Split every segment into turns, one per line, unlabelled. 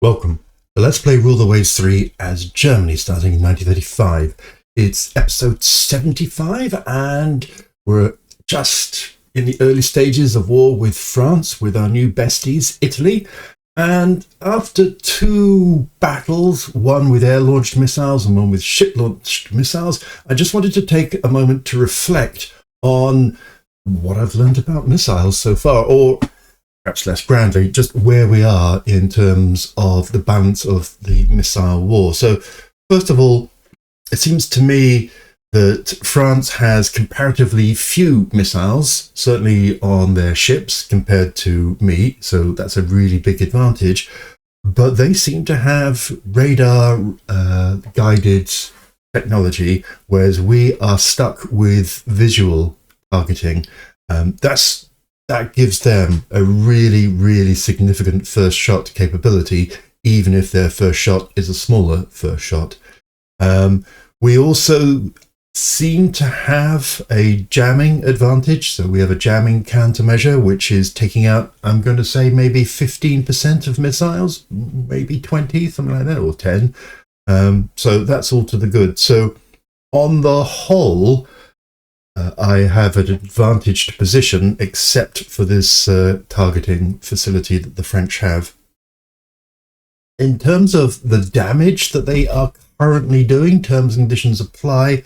Welcome to Let's Play Rule the Waves 3 as Germany starting in 1935. It's episode 75 and we're just in the early stages of war with France, with our new besties, Italy. And after two battles, one with air-launched missiles and one with ship-launched missiles, I just wanted to take a moment to reflect on what I've learned about missiles so far, or perhaps less grandly, just where we are in terms of the balance of the missile war. So, first of all, it seems to me that France has comparatively few missiles, certainly on their ships, compared to me, so that's a really big advantage. But they seem to have radar-guided technology, whereas we are stuck with visual targeting. That gives them a really, really significant first shot capability, even if their first shot is a smaller first shot. We also seem to have a jamming advantage. So we have a jamming countermeasure, which is taking out, I'm going to say, maybe 15% of missiles, maybe 20, something like that, or 10. So that's all to the good. So on the whole, I have an advantaged position, except for this targeting facility that the French have. In terms of the damage that they are currently doing, terms and conditions apply.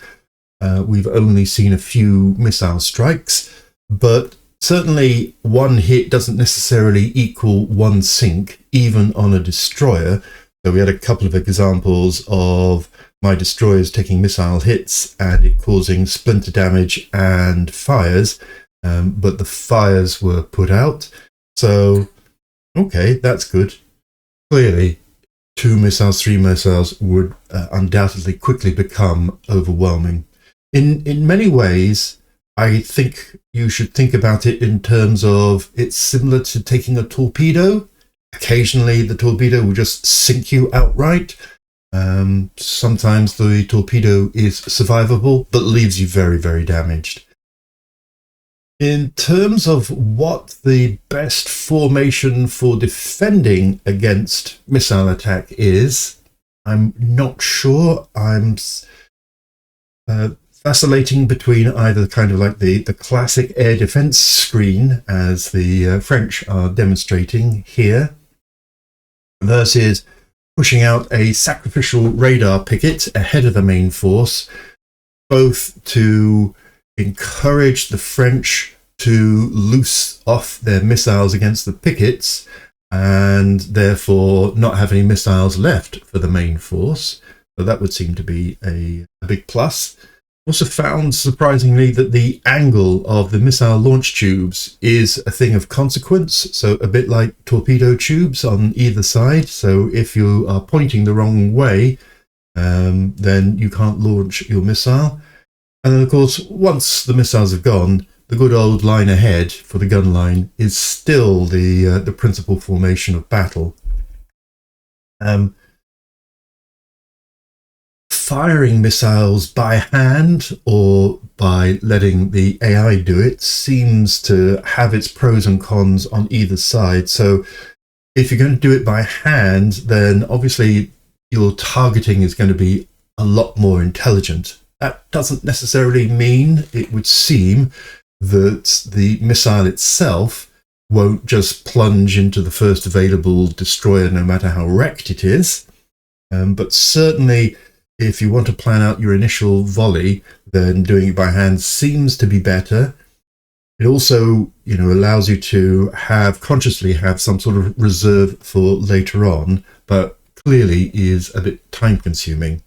We've only seen a few missile strikes, but certainly one hit doesn't necessarily equal one sink, even on a destroyer. So we had a couple of examples of my destroyers taking missile hits and it causing splinter damage and fires, but the fires were put out. So, okay, that's good. Clearly, 2 missiles, 3 missiles would undoubtedly quickly become overwhelming. In many ways, I think you should think about it in terms of it's similar to taking a torpedo. Occasionally, the torpedo will just sink you outright. Sometimes the torpedo is survivable, but leaves you very, very damaged. In terms of what the best formation for defending against missile attack is, I'm not sure. I'm vacillating between either kind of like the classic air defense screen, as the French are demonstrating here, versus pushing out a sacrificial radar picket ahead of the main force, both to encourage the French to loose off their missiles against the pickets and therefore not have any missiles left for the main force. So that would seem to be a big plus. Also found, surprisingly, that the angle of the missile launch tubes is a thing of consequence, so a bit like torpedo tubes on either side. So if you are pointing the wrong way, then you can't launch your missile. And then, of course, once the missiles have gone, the good old line ahead for the gun line is still the principal formation of battle. Firing missiles by hand or by letting the AI do it seems to have its pros and cons on either side. So if you're going to do it by hand, then obviously your targeting is going to be a lot more intelligent. That doesn't necessarily mean, it would seem, that the missile itself won't just plunge into the first available destroyer no matter how wrecked it is. But certainly, if you want to plan out your initial volley, then doing it by hand seems to be better. It also, allows you to consciously have some sort of reserve for later on, but clearly is a bit time-consuming,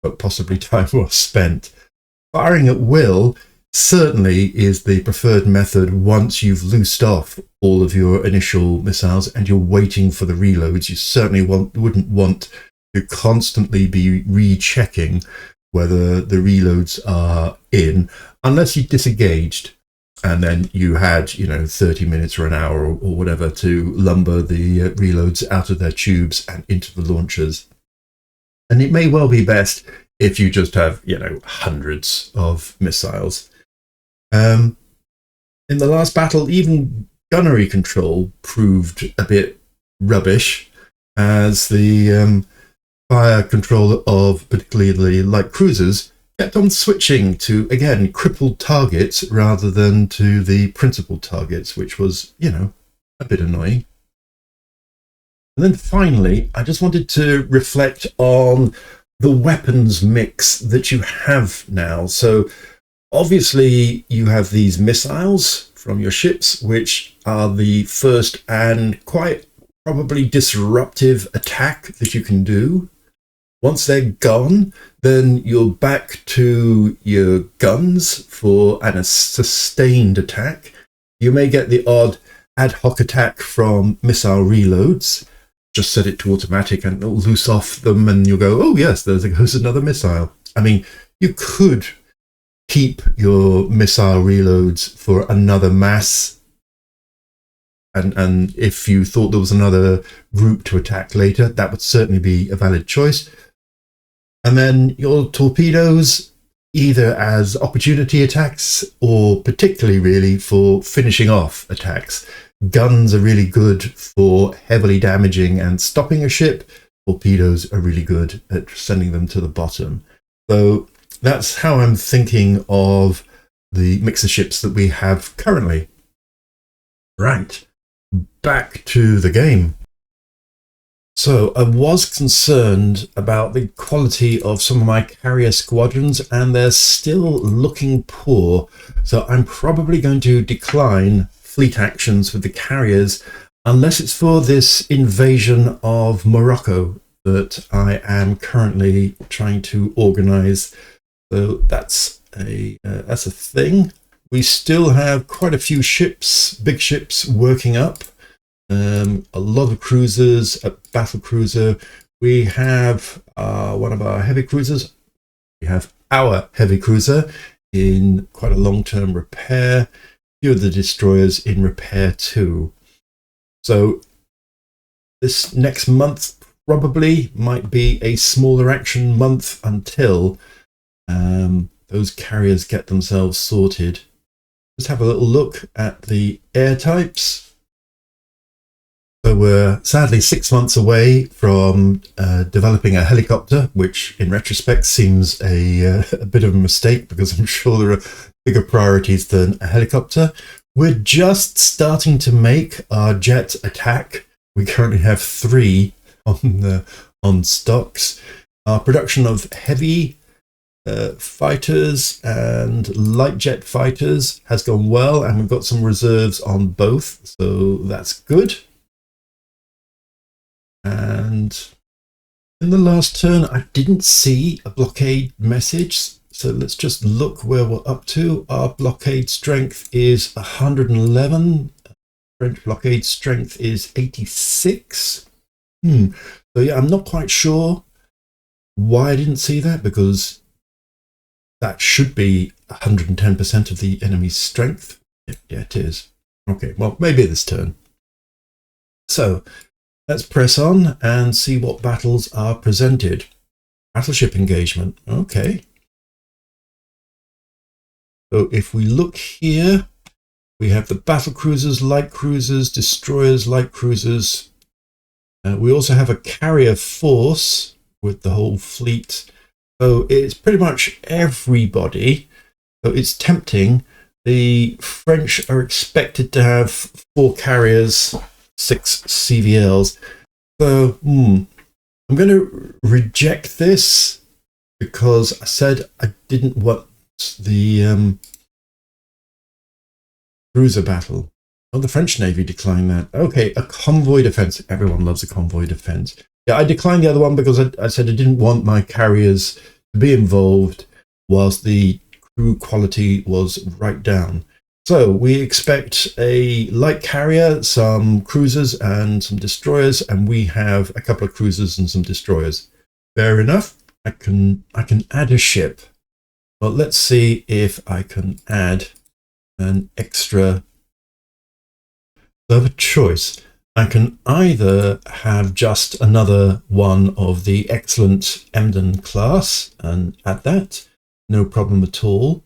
but possibly time well spent. Firing at will certainly is the preferred method once you've loosed off all of your initial missiles and you're waiting for the reloads. You certainly wouldn't want to constantly be rechecking whether the reloads are in, unless you disengaged and then you had 30 minutes or an hour or whatever to lumber the reloads out of their tubes and into the launchers. And it may well be best if you just have hundreds of missiles. In the last battle, even gunnery control proved a bit rubbish. as the fire control of particularly the light cruisers kept on switching to, again, crippled targets rather than to the principal targets, which was, you know, a bit annoying. And then finally, I just wanted to reflect on the weapons mix that you have now. So obviously you have these missiles from your ships, which are the first and quite probably disruptive attack that you can do. Once they're gone, then you're back to your guns for a sustained attack. You may get the odd ad hoc attack from missile reloads. Just set it to automatic and it'll loose off them and you'll go, oh yes, there goes another missile. I mean, you could keep your missile reloads for another mass. And if you thought there was another group to attack later, that would certainly be a valid choice. And then your torpedoes, either as opportunity attacks or particularly really for finishing off attacks. Guns are really good for heavily damaging and stopping a ship. Torpedoes are really good at sending them to the bottom. So that's how I'm thinking of the mix of ships that we have currently. Right, back to the game. So I was concerned about the quality of some of my carrier squadrons, and they're still looking poor. So I'm probably going to decline fleet actions with the carriers unless it's for this invasion of Morocco that I am currently trying to organize. So that's a thing. We still have quite a few ships, big ships working up. A lot of cruisers, a battle cruiser. We have one of our heavy cruisers. We have our heavy cruiser in quite a long-term repair. A few of the destroyers in repair too. So this next month probably might be a smaller action month until those carriers get themselves sorted. Let's have a little look at the air types. So we're sadly 6 months away from developing a helicopter, which in retrospect seems a bit of a mistake because I'm sure there are bigger priorities than a helicopter. We're just starting to make our jet attack. We currently have 3 on stocks. Our production of heavy fighters and light jet fighters has gone well, and we've got some reserves on both, so that's good. And in the last turn, I didn't see a blockade message. So let's just look where we're up to. Our blockade strength is 111. French blockade strength is 86. So yeah, I'm not quite sure why I didn't see that, because that should be 110% of the enemy's strength. Yeah, it is. Okay, well, maybe this turn. So let's press on and see what battles are presented. Battleship engagement. Okay. So if we look here, we have the battle cruisers, light cruisers, destroyers, light cruisers. We also have a carrier force with the whole fleet. So it's pretty much everybody. So it's tempting. The French are expected to have 4 carriers, 6 CVLs. So I'm going to reject this because I said I didn't want the cruiser battle. Oh, the French Navy declined that. Okay, a convoy defense. Everyone loves a convoy defense. Yeah, I declined the other one because I said I didn't want my carriers to be involved whilst the crew quality was right down. So we expect a light carrier, some cruisers and some destroyers, and we have a couple of cruisers and some destroyers. Fair enough. I can add a ship. Well, let's see if I can add an extra. So I have a choice. I can either have just another one of the excellent Emden class and add that, no problem at all.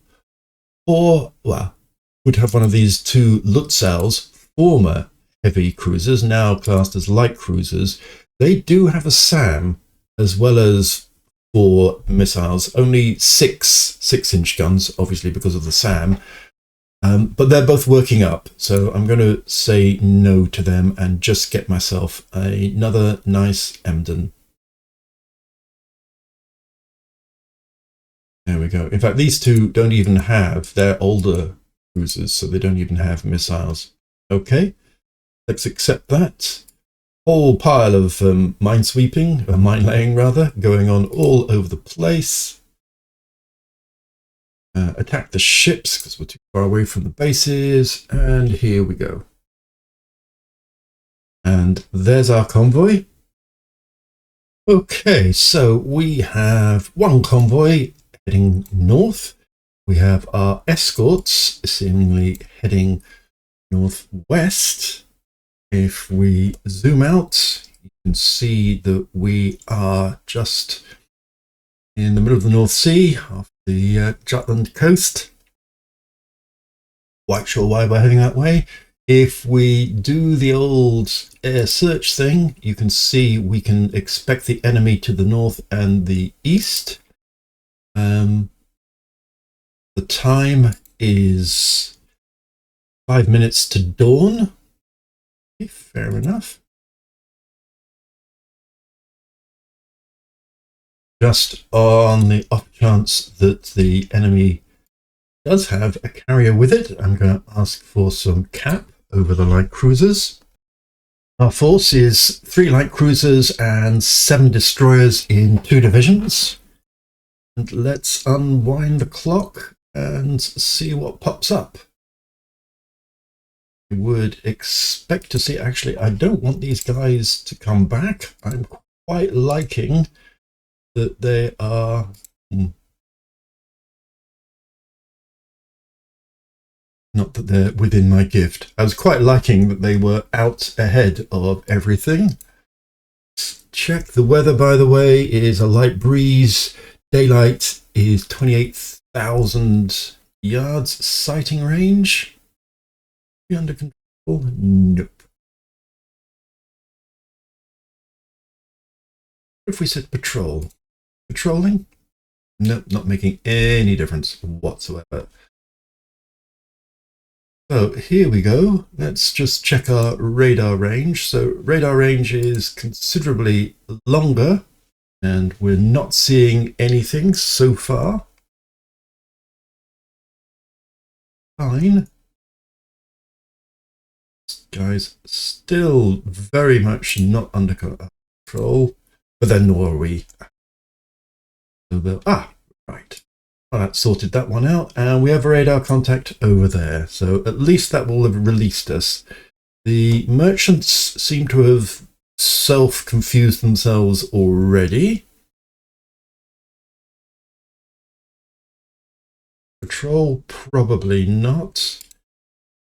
Or, well, would have one of these 2 Lutzels, former heavy cruisers, now classed as light cruisers, They do have a SAM as well as 4 missiles, only 6-inch guns, obviously because of the SAM. But they're both working up, so I'm going to say no to them and just get myself another nice Emden. There we go. In fact, these two don't even have, they're older cruisers, so they don't even have missiles. Okay, let's accept that. Whole pile of mine sweeping, or mine laying rather, going on all over the place. Attack the ships because we're too far away from the bases, and here we go. And there's our convoy. Okay, so we have one convoy heading north. We have our escorts seemingly heading northwest. If we zoom out, you can see that we are just in the middle of the North Sea, off the Jutland coast. Quite sure why we're heading that way. If we do the old air search thing, you can see we can expect the enemy to the north and the east. The time is 5 minutes to dawn. Okay, fair enough. Just on the off chance that the enemy does have a carrier with it, I'm going to ask for some cap over the light cruisers. Our force is 3 light cruisers and 7 destroyers in 2 divisions. And let's unwind the clock and see what pops up. I would expect to see, actually, I don't want these guys to come back. I'm quite liking that they are not that they're within my gift. I was quite liking that they were out ahead of everything. Let's check the weather, by the way, is a light breeze. Daylight is 28,000 yards sighting range. Be under control? Nope. What if we said patrol? Patrolling? Nope, not making any difference whatsoever. So here we go. Let's just check our radar range. So radar range is considerably longer, and we're not seeing anything so far. Fine. This guy's still very much not under control, but then nor are we. So right. Well, that sorted that one out, and we have a radar contact over there, so at least that will have released us. The merchants seem to have self-confused themselves already. Patrol, probably not.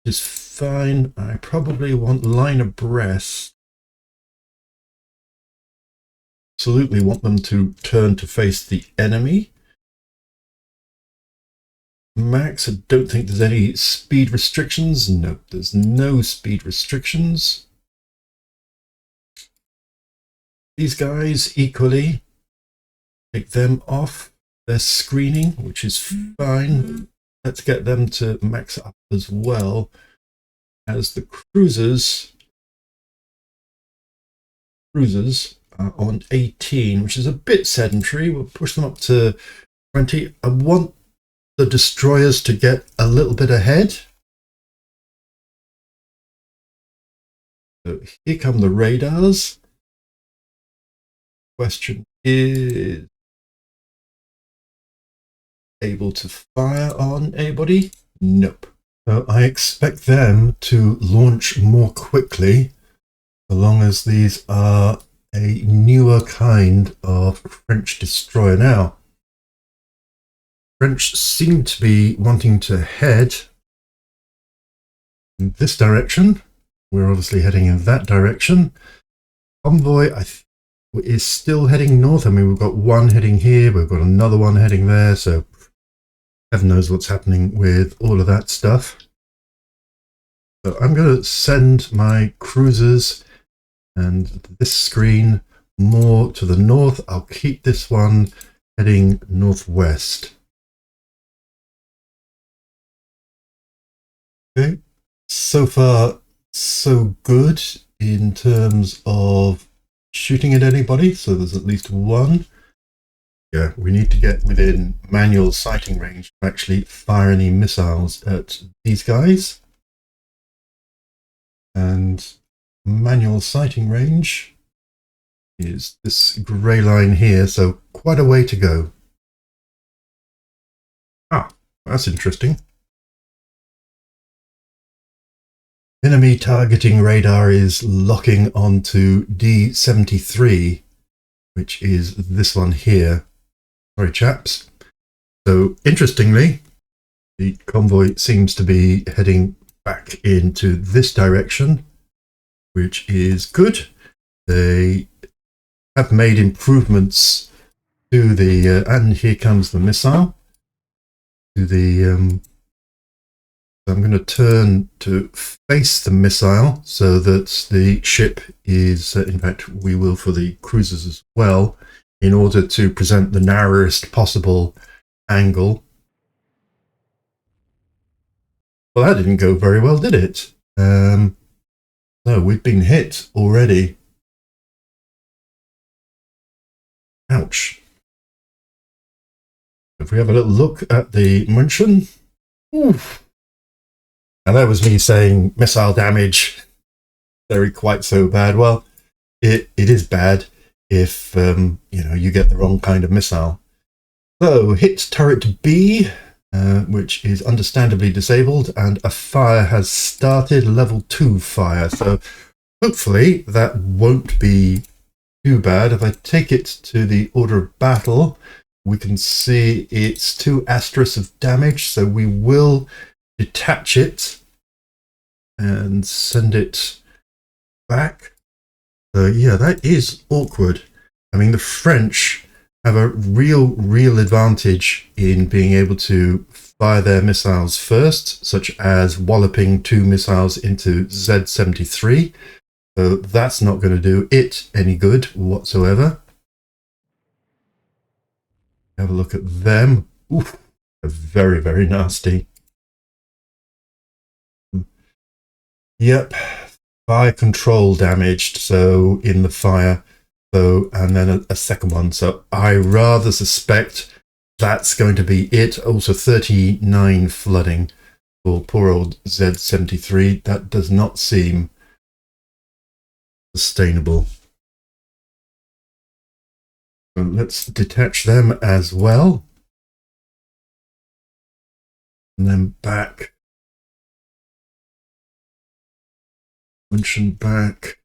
It's fine. I probably want line abreast. Absolutely want them to turn to face the enemy. Max, I don't think there's any speed restrictions. No, there's no speed restrictions. These guys equally, take them off their screening, which is fine. Let's get them to max up as well as the cruisers. Cruisers are on 18, which is a bit sedentary. We'll push them up to 20. I want the destroyers to get a little bit ahead. So here come the radars. Question is, able to fire on anybody? Nope. So I expect them to launch more quickly, so long as these are a newer kind of French destroyer. Now, French seem to be wanting to head in this direction. We're obviously heading in that direction. Convoy is still heading north. I mean, we've got one heading here, we've got another one heading there, so heaven knows what's happening with all of that stuff. So I'm going to send my cruisers and this screen more to the north. I'll keep this one heading northwest. Okay, so far so good in terms of shooting at anybody, so there's at least one. Yeah, we need to get within manual sighting range to actually fire any missiles at these guys. And manual sighting range is this grey line here, so quite a way to go. Ah, that's interesting. Enemy targeting radar is locking onto D73, which is this one here. Sorry, chaps. So, interestingly, the convoy seems to be heading back into this direction, which is good. They have made improvements to the, and here comes the missile, to the, I'm going to turn to face the missile so that the ship is, in fact, we will for the cruisers as well, in order to present the narrowest possible angle. Well, that didn't go very well, did it? No, we've been hit already. Ouch. If we have a little look at the München. Oof. And that was me saying missile damage, very quite so bad. Well, it is bad if you get the wrong kind of missile. So hit turret B, which is understandably disabled, and a fire has started, level 2 fire. So hopefully that won't be too bad. If I take it to the order of battle, we can see it's 2 asterisks of damage, so we will detach it and send it back. So yeah, that is awkward. I mean, the French have a real advantage in being able to fire their missiles first, such as walloping 2 missiles into Z73. So that's not going to do it any good whatsoever. Have a look at them. Oof, they're very nasty. Yep, fire control damaged, so in the fire. So, and then a second one. So I rather suspect that's going to be it. Also 39 flooding for poor old Z73. That does not seem sustainable. So let's detach them as well. And then back. Mention back.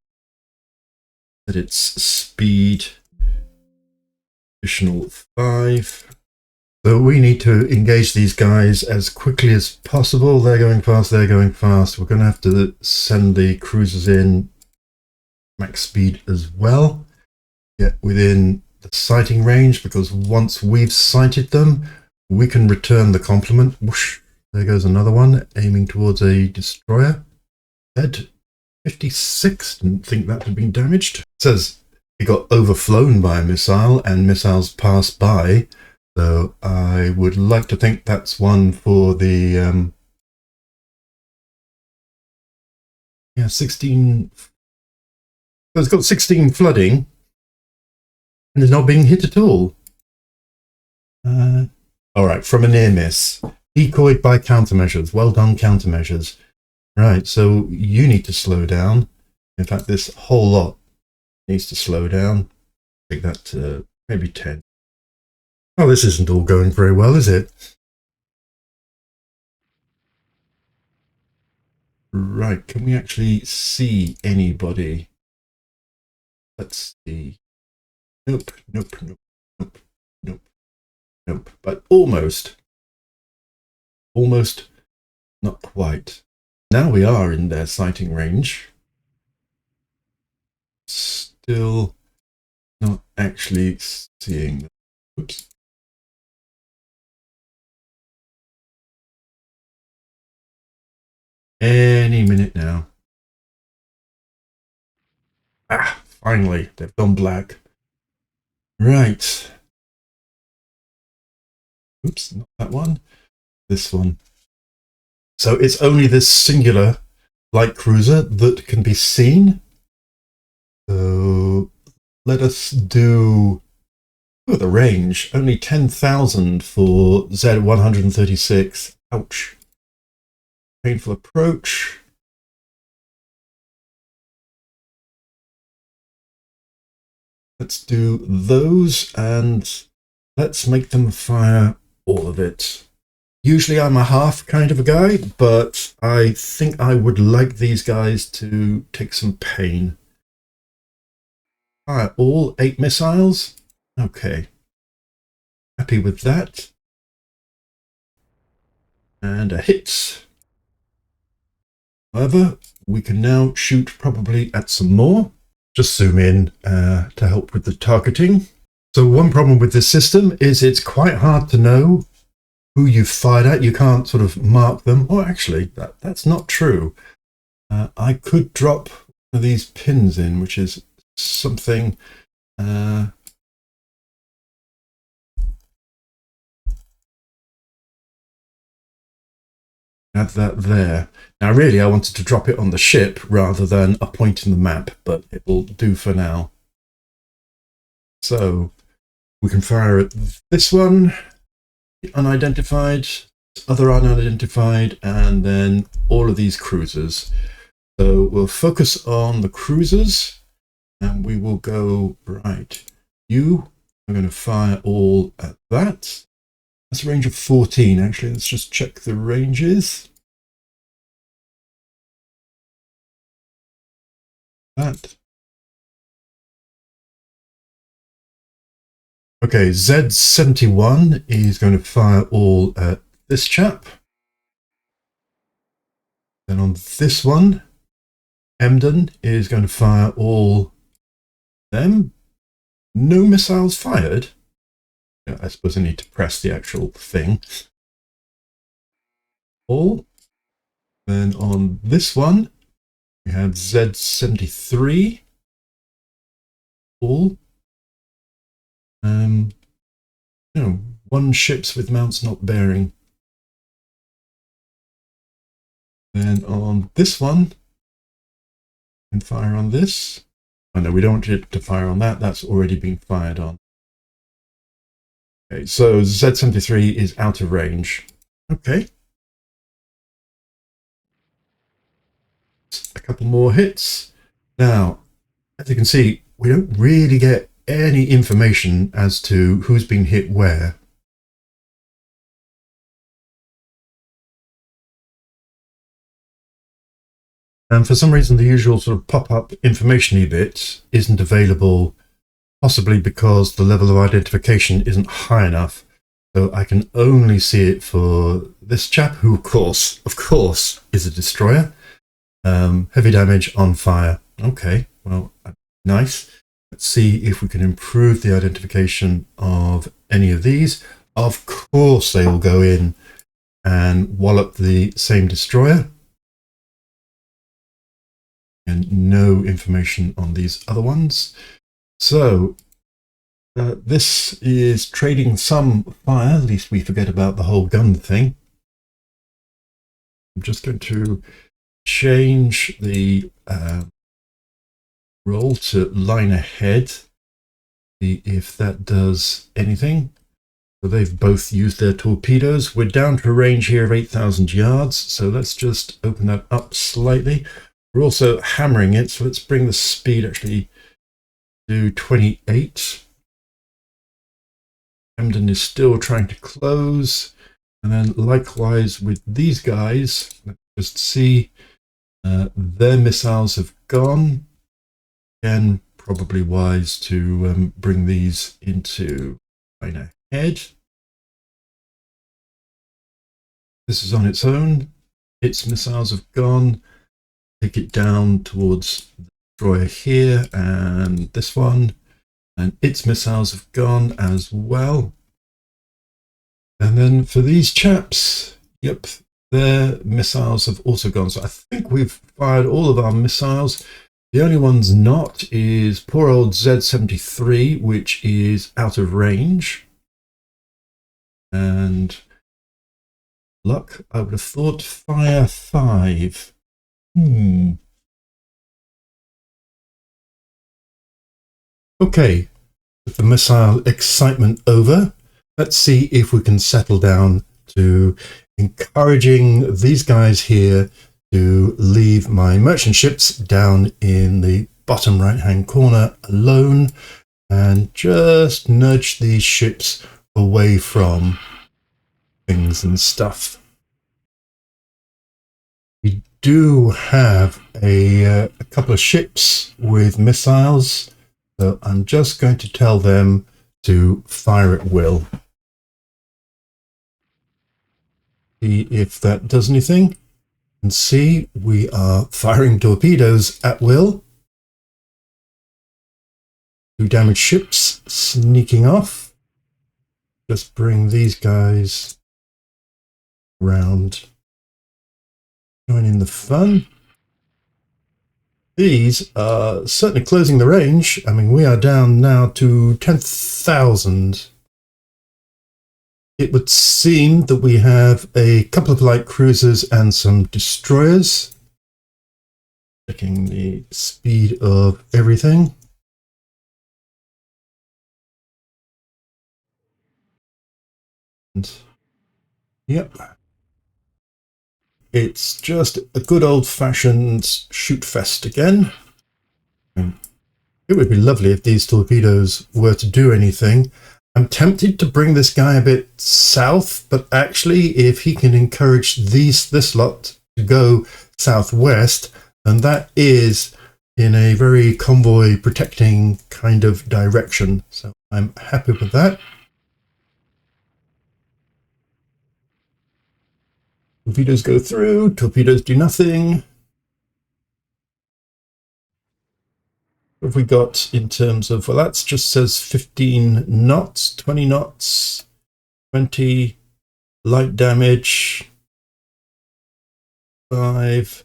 At its speed. Additional 5. So we need to engage these guys as quickly as possible. They're going fast, they're going fast. We're going to have to send the cruisers in max speed as well. Get within the sighting range, because once we've sighted them, we can return the compliment. Whoosh, there goes another one, aiming towards a destroyer. Dead. 56, didn't think that had been damaged. It says it got overflown by a missile and missiles passed by. So I would like to think that's one for the 16. So it's got 16 flooding and is not being hit at all. All right, from a near miss. Decoyed by countermeasures. Well done, countermeasures. Right, so you need to slow down. In fact, this whole lot needs to slow down. Take that to maybe 10. Oh, this isn't all going very well, is it? Right, can we actually see anybody? Let's see. Nope. But almost, not quite. Now we are in their sighting range. Still not actually seeing them. Oops. Any minute now. Ah, finally, they've gone black. Right. Oops, not that one. This one. So it's only this singular light cruiser that can be seen. So let us do the range. Only 10,000 for Z136. Ouch. Painful approach. Let's do those and let's make them fire all of it. Usually I'm a half kind of a guy, but I think I would like these guys to take some pain. Fire all 8 missiles. Okay. Happy with that. And a hit. However, we can now shoot probably at some more. Just zoom in to help with the targeting. So one problem with this system is it's quite hard to know who you've fired at. You can't sort of mark them. Oh, actually, that's not true. I could drop one of these pins in, which is something... add that there. Now, really, I wanted to drop it on the ship rather than a point in the map, but it will do for now. So we can fire at this one, unidentified, other unidentified, and then all of these cruisers. So we'll focus on the cruisers, and we will go, right, you are going to fire all at that. That's a range of 14, actually. Let's just check the ranges. That. Okay, Z71 is going to fire all at this chap. Then on this one, Emden is going to fire all them. No missiles fired. I suppose I need to press the actual thing. All. Then on this one, we have Z73. All. No, one ships with mounts not bearing. Then on this one, we can fire on this. Oh no, we don't want it to fire on that. That's already been fired on. Okay, so Z73 is out of range. Okay. A couple more hits. Now, as you can see, we don't really get any information as to who's been hit where. And for some reason, the usual sort of pop-up information-y bit isn't available, possibly because the level of identification isn't high enough. So I can only see it for this chap, who, of course, is a destroyer. Heavy damage on fire. Okay, well, nice. Let's see if we can improve the identification of any of these. Of course, they will go in and wallop the same destroyer. And no information on these other ones. So this is trading some fire, at least we forget about the whole gun thing. I'm just going to change the roll to line ahead, see if that does anything. So they've both used their torpedoes. We're down to a range here of 8,000 yards, so let's just open that up slightly. We're also hammering it, so let's bring the speed actually to 28. Emden is still trying to close, and then likewise with these guys, let's just see their missiles have gone. Again, probably wise to bring these into line ahead. This is on its own. Its missiles have gone. Take it down towards the destroyer here and this one, and its missiles have gone as well. And then for these chaps, yep, their missiles have also gone. So I think we've fired all of our missiles. The only one's not is poor old Z-73, which is out of range. And luck, I would have thought fire 5. Okay, with the missile excitement over, let's see if we can settle down to encouraging these guys here to leave my merchant ships down in the bottom right hand corner alone and just nudge these ships away from things and stuff. We do have a couple of ships with missiles, so I'm just going to tell them to fire at will. See if that does anything. And see, we are firing torpedoes at will. 2 damaged ships sneaking off. Just bring these guys around. Join in the fun. These are certainly closing the range. I mean, we are down now to 10,000. It would seem that we have a couple of light cruisers and some destroyers. Checking the speed of everything. And, yep. It's just a good old-fashioned shoot fest again. It would be lovely if these torpedoes were to do anything. I'm tempted to bring this guy a bit south, but actually if he can encourage this lot to go southwest, then that is in a very convoy protecting kind of direction. So I'm happy with that. Torpedoes go through, torpedoes do nothing. What have we got in terms of, well, that just says 15 knots, 20 knots, 20 light damage, 5,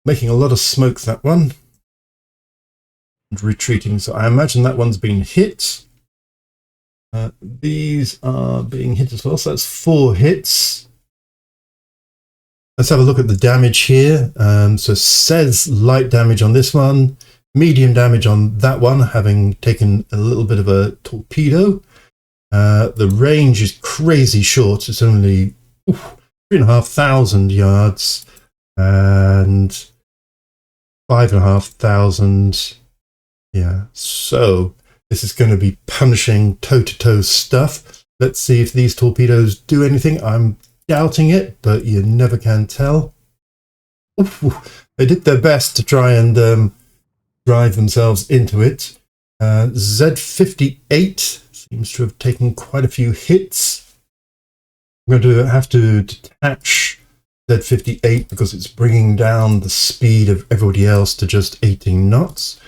making a lot of smoke, that one, and retreating. So I imagine that one's been hit. These are being hit as well, so that's 4 hits. Let's have a look at the damage here. So it says light damage on this one, medium damage on that one, having taken a little bit of a torpedo. The range is crazy short. It's only 3,500 yards and 5,500. Yeah, so this is going to be punishing toe-to-toe stuff. Let's see if these torpedoes do anything. I'm doubting it, but you never can tell. They did their best to try and drive themselves into it. Z-58 seems to have taken quite a few hits. I'm going to have to detach Z-58 because it's bringing down the speed of everybody else to just 18 knots.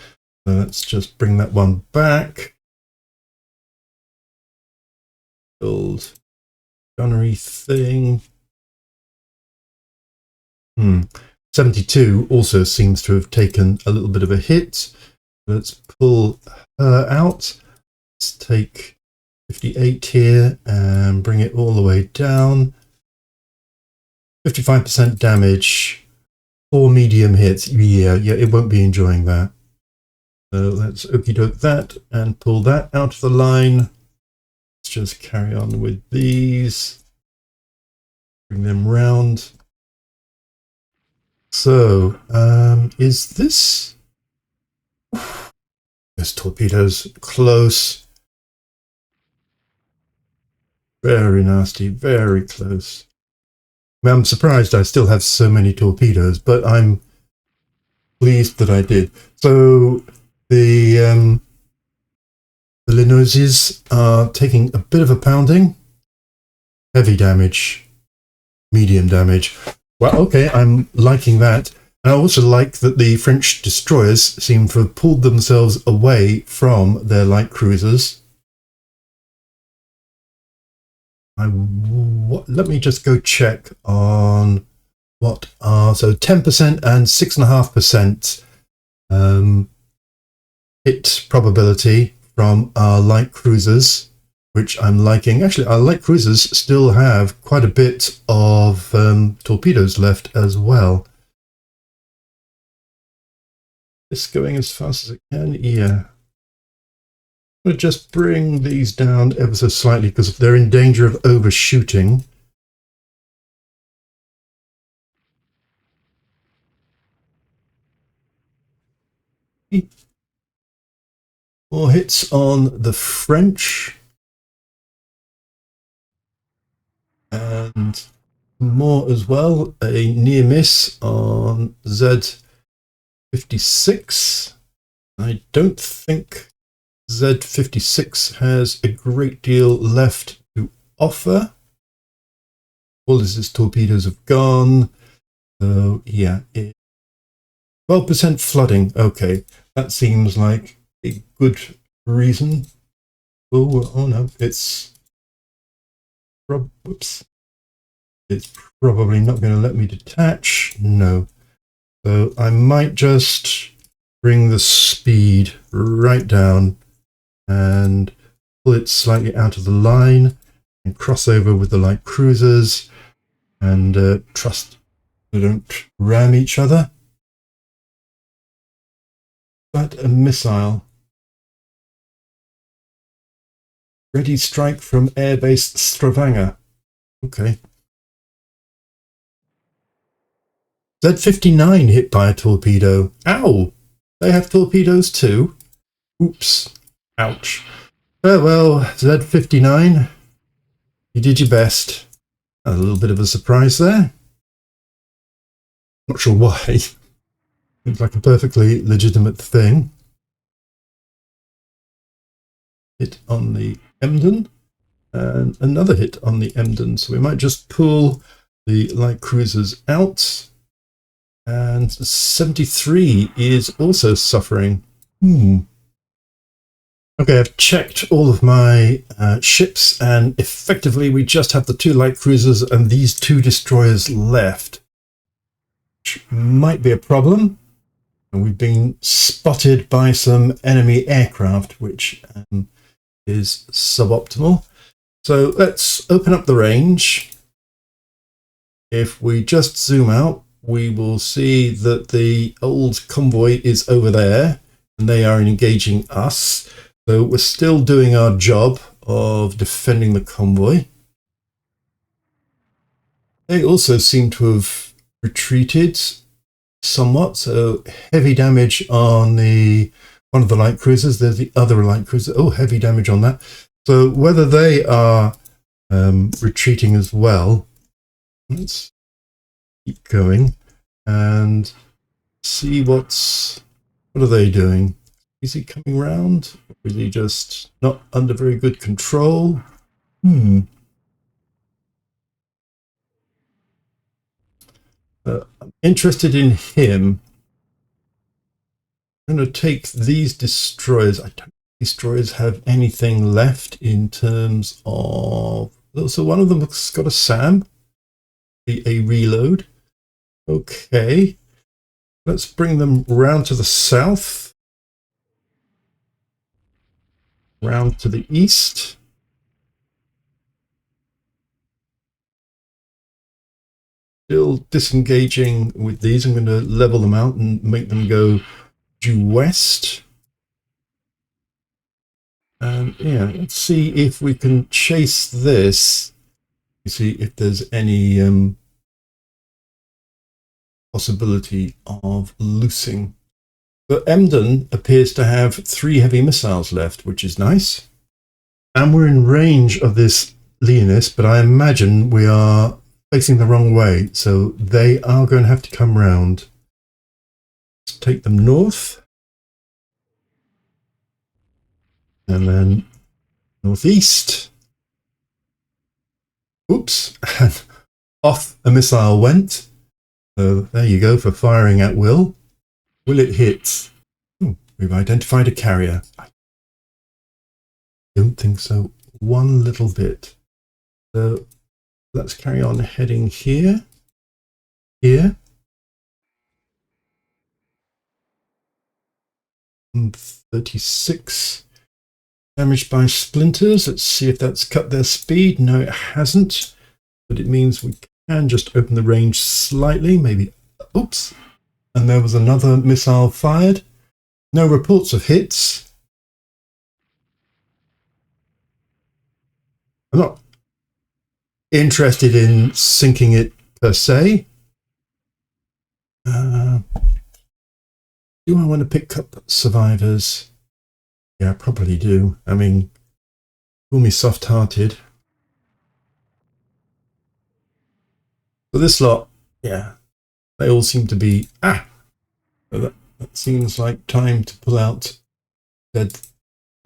So let's just bring that one back. Old gunnery thing. 72 also seems to have taken a little bit of a hit. Let's pull her out. Let's take 58 here and bring it all the way down. 55% damage, 4 medium hits. Yeah, it won't be enjoying that. So let's okie doke that and pull that out of the line. Let's just carry on with these. Bring them round. So, is this... There's torpedoes close. Very nasty, very close. I mean, I'm surprised I still have so many torpedoes, but I'm pleased that I did. So, the Linoses are taking a bit of a pounding. Heavy damage, medium damage. Well, okay, I'm liking that. And I also like that the French destroyers seem to have pulled themselves away from their light cruisers. Let me just go check on what are... So 10% and 6.5% hit probability from our light cruisers, which I'm liking. Actually, our light cruisers still have quite a bit of torpedoes left as well. It's going as fast as it can. Yeah. I'm going to just bring these down ever so slightly because they're in danger of overshooting. More hits on the French. And more as well. A near miss on Z56. I don't think Z56 has a great deal left to offer. All his torpedoes have gone. So yeah, 12% flooding. Okay, that seems like a good reason. Oh no, it's whoops. It's probably not going to let me detach. No. So I might just bring the speed right down and pull it slightly out of the line and cross over with the light cruisers and trust they don't ram each other. But a missile. Ready strike from airbase Stavanger. Okay. Z59 hit by a torpedo. Ow! They have torpedoes too. Oops. Ouch. Well, Z59, you did your best. A little bit of a surprise there. Not sure why. Looks like a perfectly legitimate thing. Hit on the Emden. And another hit on the Emden. So we might just pull the light cruisers out. And 73 is also suffering. Okay, I've checked all of my ships, and effectively we just have the 2 light cruisers and these 2 destroyers left, which might be a problem. And we've been spotted by some enemy aircraft, which is suboptimal. So let's open up the range. If we just zoom out, we will see that the old convoy is over there, and they are engaging us. So we're still doing our job of defending the convoy. They also seem to have retreated somewhat, so heavy damage on one of the light cruisers. There's the other light cruiser. Oh, heavy damage on that. So whether they are retreating as well, let's keep going and see what are they doing. Is he coming round? Or is he just not under very good control? I'm interested in him. I'm going to take these destroyers. I don't think destroyers have anything left in terms of... So one of them has got a SAM, a reload. Okay. Let's bring them round to the south. Round to the east. Still disengaging with these. I'm going to level them out and make them go due west. And yeah, let's see if we can chase this. You see if there's any possibility of loosing. But Emden appears to have 3 heavy missiles left, which is nice. And we're in range of this Leonis, but I imagine we are facing the wrong way, so they are going to have to come round. Let's take them north. And then northeast. Oops, and off a missile went. So there you go for firing at will. Will it hit? We've identified a carrier. I don't think so. One little bit. So let's carry on heading here. Here. 136 damaged by splinters. Let's see if that's cut their speed. No, it hasn't, but it means we can just open the range slightly, maybe. Oops. And there was another missile fired. No reports of hits. I'm not interested in sinking it per se. Do I want to pick up survivors? Yeah, I probably do. I mean, call me soft-hearted. But this lot, yeah, they all seem to be... that seems like time to pull out Dead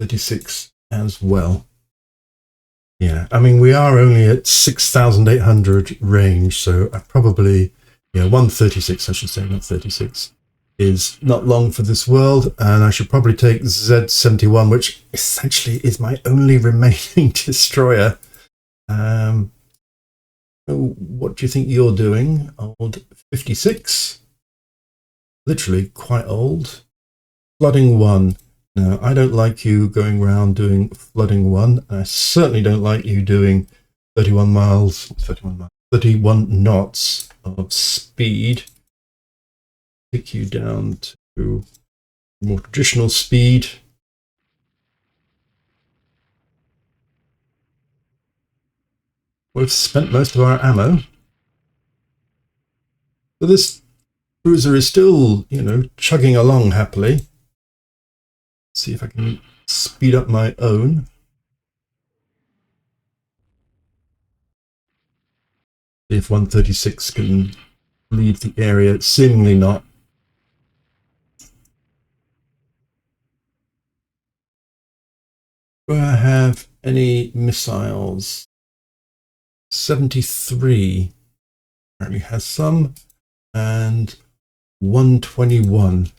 36 as well. Yeah, I mean, we are only at 6,800 range, so I probably... Yeah, 136, I should say, not 36. Is not long for this world, and I should probably take Z71, which essentially is my only remaining destroyer. What do you think you're doing? Old 56? Literally quite old. Flooding 1. Now, I don't like you going around doing flooding 1. I certainly don't like you doing 31 knots of speed. Take you down to more traditional speed. We've spent most of our ammo. But this cruiser is still, you know, chugging along happily. Let's see if I can speed up my own. See if 136 can leave the area. Seemingly not. Do I have any missiles? 73 apparently has some, and 121.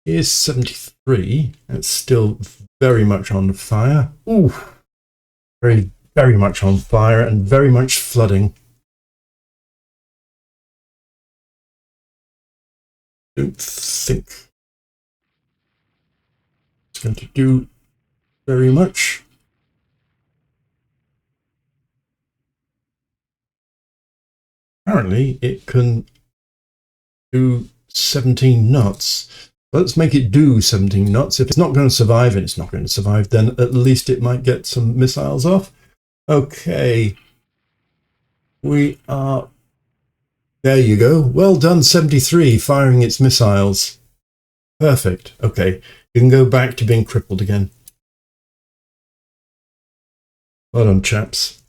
Here's 73. It's still very much on fire. Ooh, very, very much on fire and very much flooding. Don't think it's going to do very much. Apparently it can do 17 knots. Let's make it do 17 knots. If it's not going to survive, and it's not going to survive, then at least it might get some missiles off. Okay. We are... There you go. Well done, 73, firing its missiles. Perfect. Okay. You can go back to being crippled again. Well done, chaps.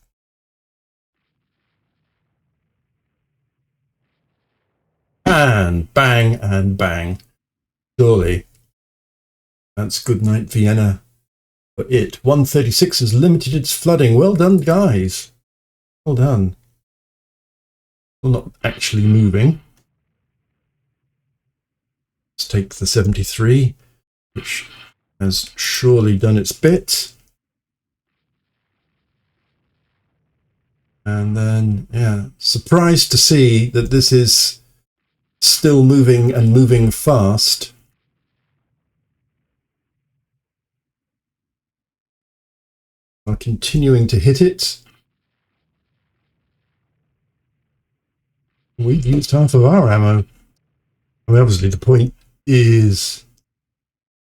And bang and bang. Surely. That's good night, Vienna. For it. 136 has limited its flooding. Well done, guys. Well done. Well, not actually moving. Let's take the 73, which has surely done its bit. And then, yeah, surprised to see that this is still moving and moving fast. Are continuing to hit it. We've used half of our ammo. I mean, obviously the point is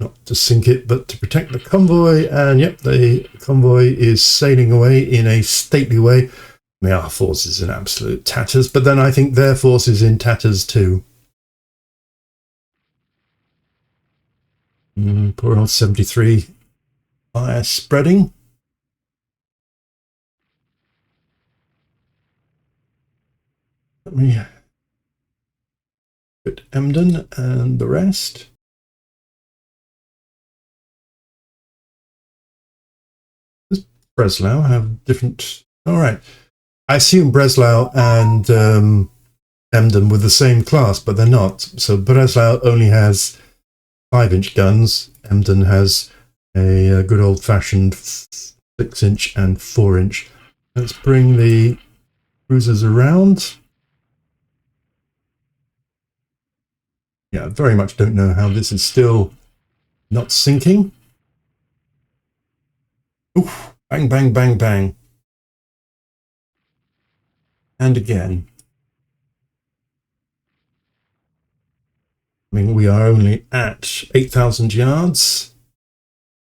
not to sink it, but to protect the convoy. And yep, the convoy is sailing away in a stately way. I mean, our force is in absolute tatters, but then I think their force is in tatters too. Poor old 73. Fire spreading. Let me put Emden and the rest. Does Breslau have different... All right. I assume Breslau and Emden were the same class, but they're not. So Breslau only has 5-inch guns. Emden has a good old-fashioned 6-inch and 4-inch. Let's bring the cruisers around. Yeah, I very much don't know how this is still not sinking. Oof, bang, bang, bang, bang. And again. I mean, we are only at 8,000 yards.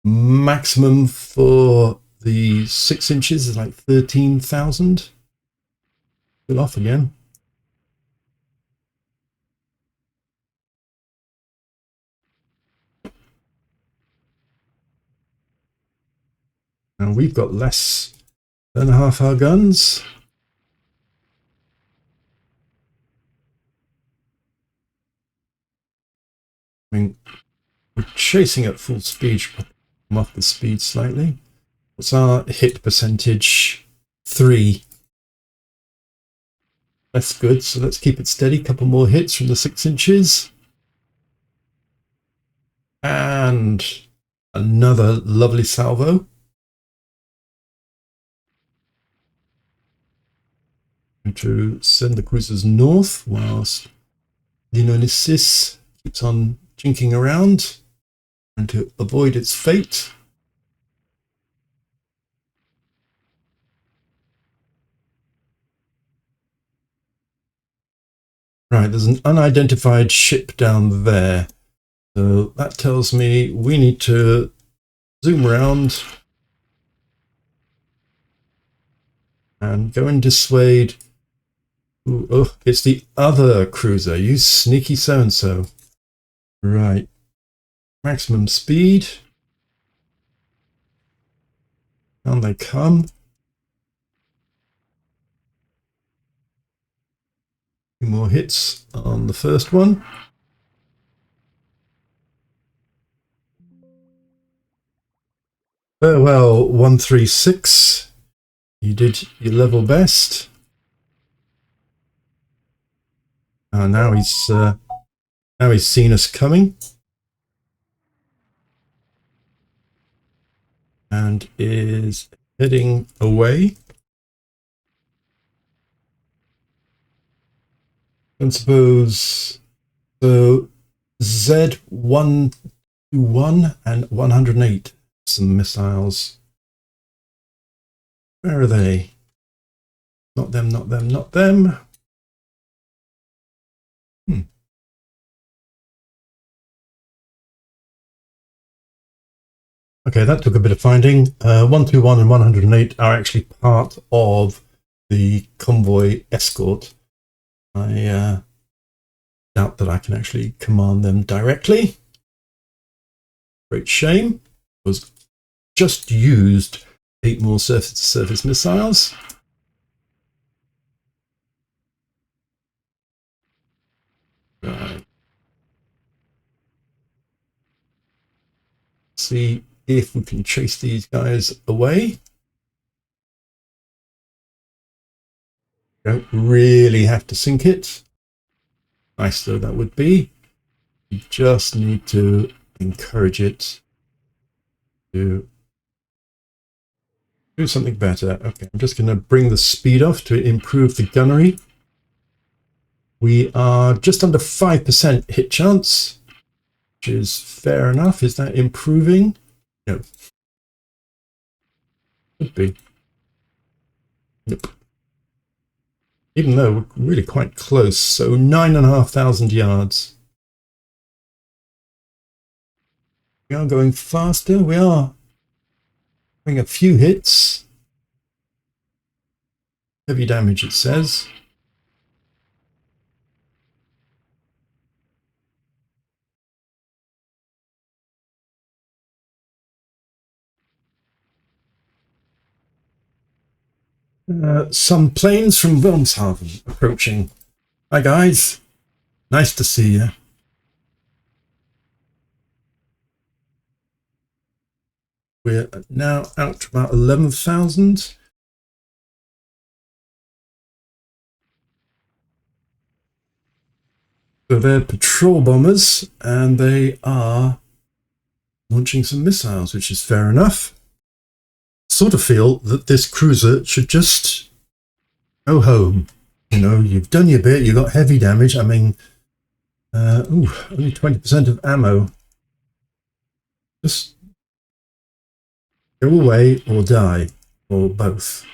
Maximum for the 6 inches is like 13,000. Still off again. And we've got less than half our guns. I mean, we're chasing at full speed. I'm off the speed slightly. What's our hit percentage? 3. That's good, so let's keep it steady. Couple more hits from the 6 inches. And another lovely salvo. And to send the cruisers north whilst Linonesis keeps on jinking around and to avoid its fate. Right, there's an unidentified ship down there. So that tells me we need to zoom around and go and dissuade. Ooh, oh, it's the other cruiser, you sneaky so-and-so. Right, maximum speed. Down they come. Two more hits on the first one. Farewell, 136. You did your level best. Now he's seen us coming and is heading away. And suppose so. Z121 and 108. Some missiles. Where are they? Not them, not them, not them. Okay, that took a bit of finding. 121 and 108 are actually part of the convoy escort. I doubt that I can actually command them directly. Great shame. Was just used 8 more surface-to-surface missiles. Right. See if we can chase these guys away. Don't really have to sink it. Nice though that would be. You just need to encourage it to do something better. Okay, I'm just going to bring the speed off to improve the gunnery. We are just under 5% hit chance, which is fair enough. Is that improving? No. Could be. Nope. Even though we're really quite close, so 9,500 yards. We are going faster. We are having a few hits. Heavy damage, it says. Some planes from Wilhelmshaven approaching. Hi guys, nice to see you. We're now out to about 11,000. So they're patrol bombers and they are launching some missiles, which is fair enough. Sort of feel that this cruiser should just go home. You know, you've done your bit, you got heavy damage. I mean, Only 20% of ammo. Just go away or die, or both.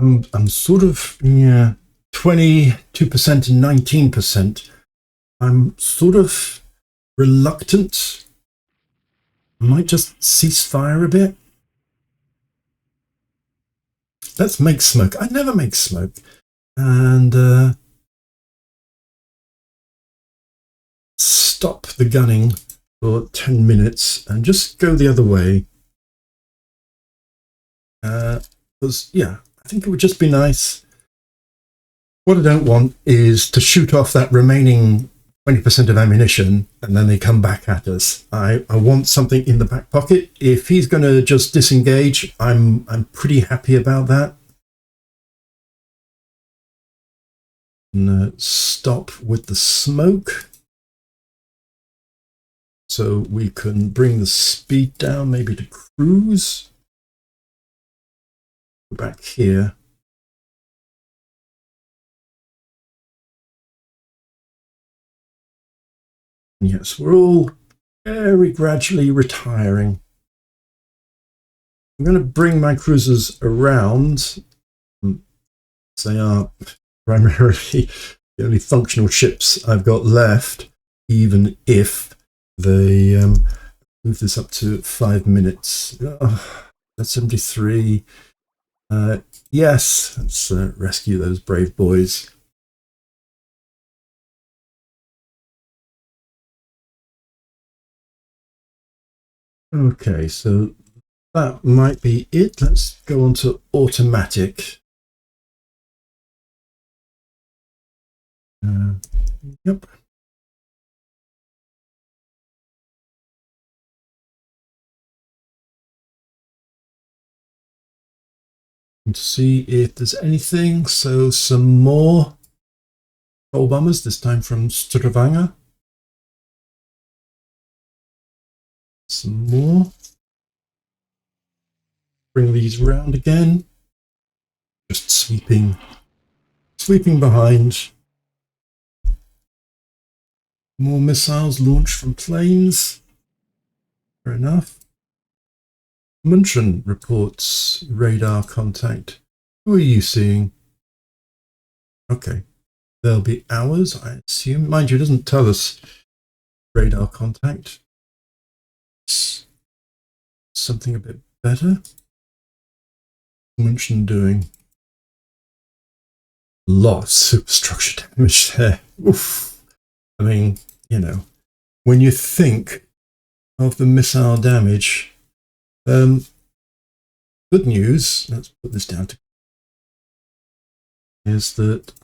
I'm sort of, yeah, 22% and 19%. I'm sort of reluctant. I might just cease fire a bit. Let's make smoke. I never make smoke. And stop the gunning for 10 minutes and just go the other way. Because, yeah, I think it would just be nice. What I don't want is to shoot off that remaining 20% of ammunition and then they come back at us. I want something in the back pocket. If he's going to just disengage, I'm pretty happy about that. And stop with the smoke. So we can bring the speed down, maybe to cruise. Back here. Yes, we're all very gradually retiring. I'm going to bring my cruisers around. They are primarily the only functional ships I've got left, even if they move this up to 5 minutes. That's 73. Yes, let's rescue those brave boys. Okay, so that might be it. Let's go on to automatic. Yep. And to see if there's anything. So some more patrol bombers, this time from Stavanger. Some more. Bring these round again. Just sweeping behind. More missiles launched from planes. Fair enough. Munchen reports radar contact. Who are you seeing? Okay. There'll be ours, I assume. Mind you, it doesn't tell us radar contact. Something a bit better. Munchen doing a lot of superstructure damage there. Oof. I mean, you know, when you think of the missile damage, good news, let's put this down to, is that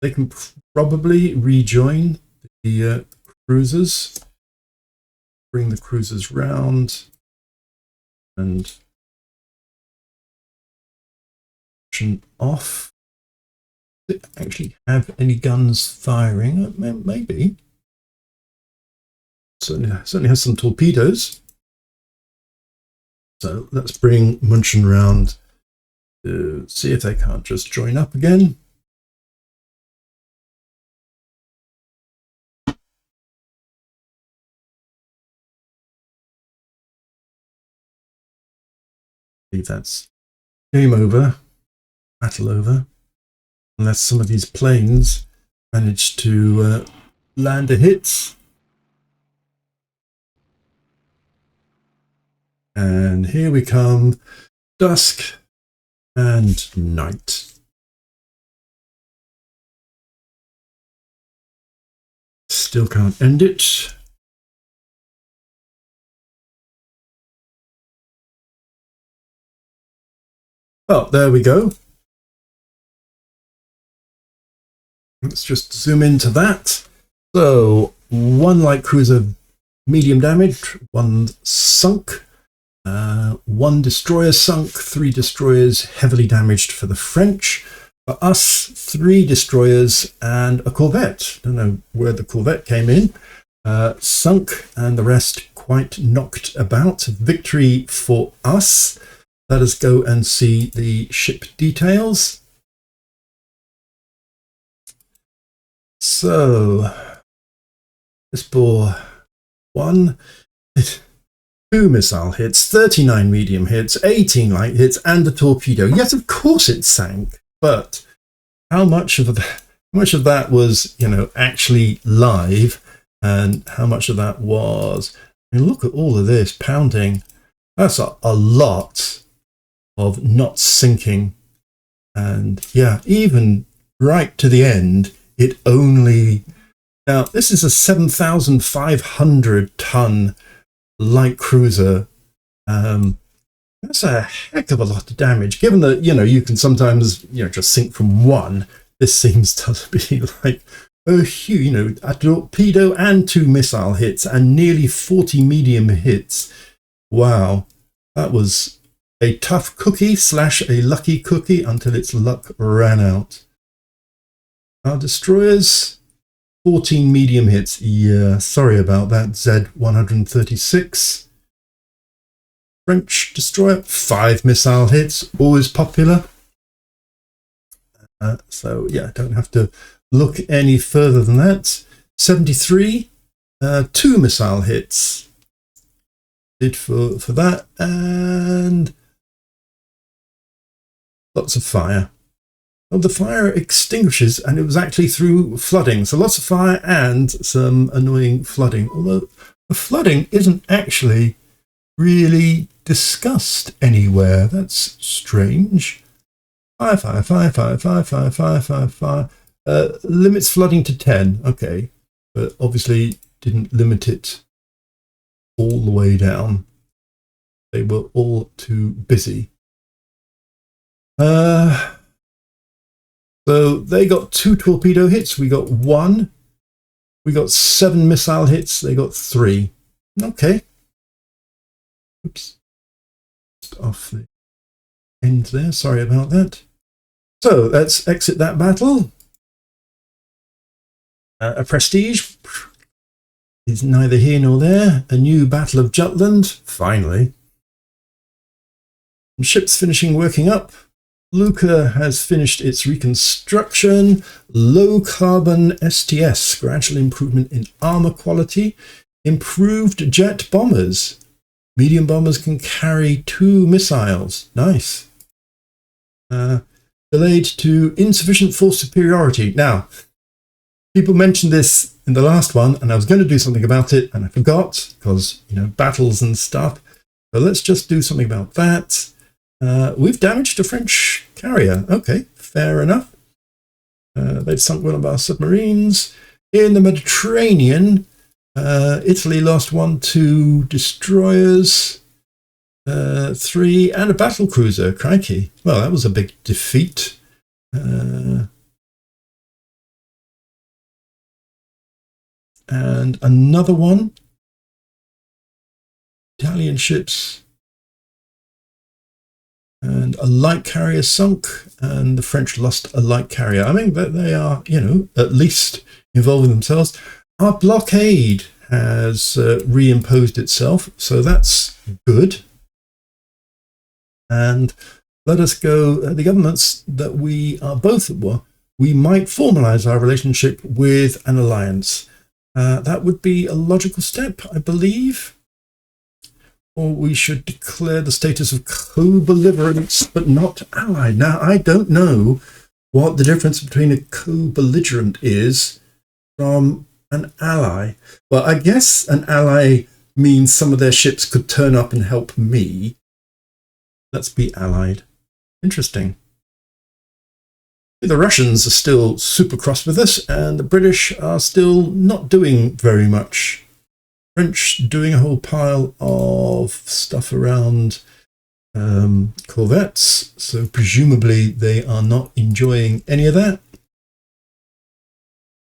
they can probably rejoin the cruisers, bring the cruisers round, and off. Does it actually have any guns firing? Maybe. Certainly has some torpedoes. So let's bring Munchen round to see if they can't just join up again. I believe that's game over, battle over, unless some of these planes manage to land a hit. And here we come, dusk and night. Still can't end it. Oh, there we go. Let's just zoom into that. So, one light cruiser, medium damage, one sunk. One destroyer sunk, 3 destroyers heavily damaged for the French. For us, 3 destroyers and a corvette. Don't know where the corvette came in. Sunk, and the rest quite knocked about. Victory for us. Let us go and see the ship details. So this bore 1, 2 missile hits, 39 medium hits, 18 light hits, and a torpedo. Yes, of course it sank, but how much of that was, you know, actually live, and how much of that was? I mean, look at all of this pounding. That's a lot of not sinking. And yeah, even right to the end, it only... Now, this is a 7,500 ton light cruiser. That's a heck of a lot of damage, given that, you know, you can sometimes, you know, just sink from one. This seems to be like a huge, you know, a torpedo and 2 missile hits and nearly 40 medium hits. Wow, that was a tough cookie / a lucky cookie until its luck ran out. Our destroyers, 14 medium hits. Yeah, sorry about that, Z136. French destroyer, 5 missile hits, always popular. So yeah, don't have to look any further than that. 73, 2 missile hits. Did for that, and lots of fire. Well, the fire extinguishes, and it was actually through flooding. So lots of fire and some annoying flooding. Although the flooding isn't actually really discussed anywhere. That's strange. Fire. Limits flooding to 10. Okay, but obviously didn't limit it all the way down. They were all too busy. So they got 2 torpedo hits. We got 1. We got 7 missile hits. They got 3. Okay. Oops. Off the end there. Sorry about that. So let's exit that battle. A prestige is neither here nor there. A new Battle of Jutland, finally. Ships finishing working up. Luca has finished its reconstruction. Low carbon STS, gradual improvement in armor quality. Improved jet bombers. Medium bombers can carry 2 missiles. Nice. Delayed to insufficient force superiority. Now, people mentioned this in the last one, and I was going to do something about it, and I forgot, because, you know, battles and stuff. So let's just do something about that. We've damaged a French carrier. Okay, fair enough. They've sunk one of our submarines. In the Mediterranean, Italy lost 1, 2 destroyers, 3, and a battle cruiser. Crikey. Well, that was a big defeat. And another one. Italian ships. And a light carrier sunk, and the French lost a light carrier. I mean, they are, you know, at least involving themselves. Our blockade has reimposed itself, so that's good. And let us go, the governments that we are both at war, we might formalize our relationship with an alliance. That would be a logical step, I believe. Or we should declare the status of co-belligerents, but not allied. Now, I don't know what the difference between a co-belligerent is from an ally. Well, I guess an ally means some of their ships could turn up and help me. Let's be allied. Interesting. The Russians are still super cross with us, and the British are still not doing very much. French doing a whole pile of stuff around corvettes, so presumably they are not enjoying any of that.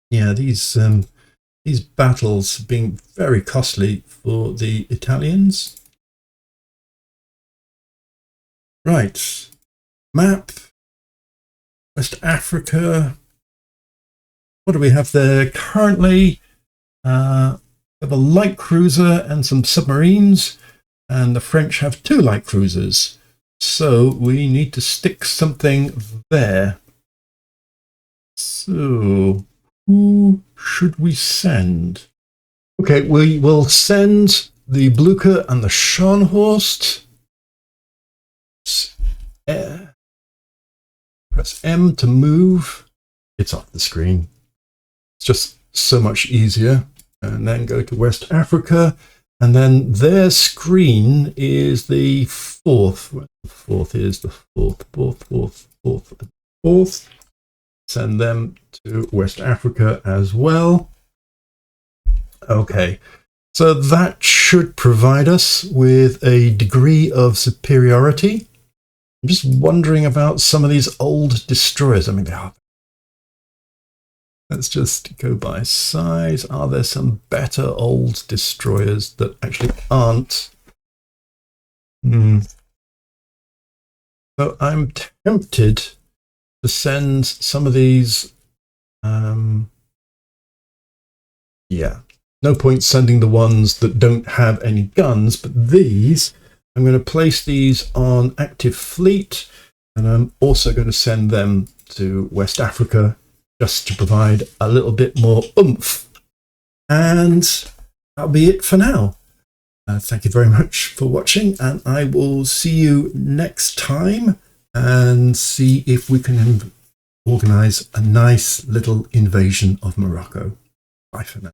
Yeah, these battles have been very costly for the Italians. Right, map, West Africa. What do we have there currently? We have a light cruiser and some submarines, and the French have 2 light cruisers. So we need to stick something there. So, Who should we send? Okay, we will send the Blucher and the Scharnhorst. Press M to move. It's off the screen. It's just so much easier. And then go to West Africa. And then their screen is the fourth. Where the fourth is the fourth. Send them to West Africa as well. Okay, so that should provide us with a degree of superiority. I'm just wondering about some of these old destroyers. I mean, they are. Let's just go by size. Are there some better old destroyers that actually aren't? So I'm tempted to send some of these. Yeah, no point sending the ones that don't have any guns, but these, I'm going to place these on active fleet, and I'm also going to send them to West Africa just to provide a little bit more oomph. And that'll be it for now. Thank you very much for watching, and I will see you next time and see if we can organize a nice little invasion of Morocco. Bye for now.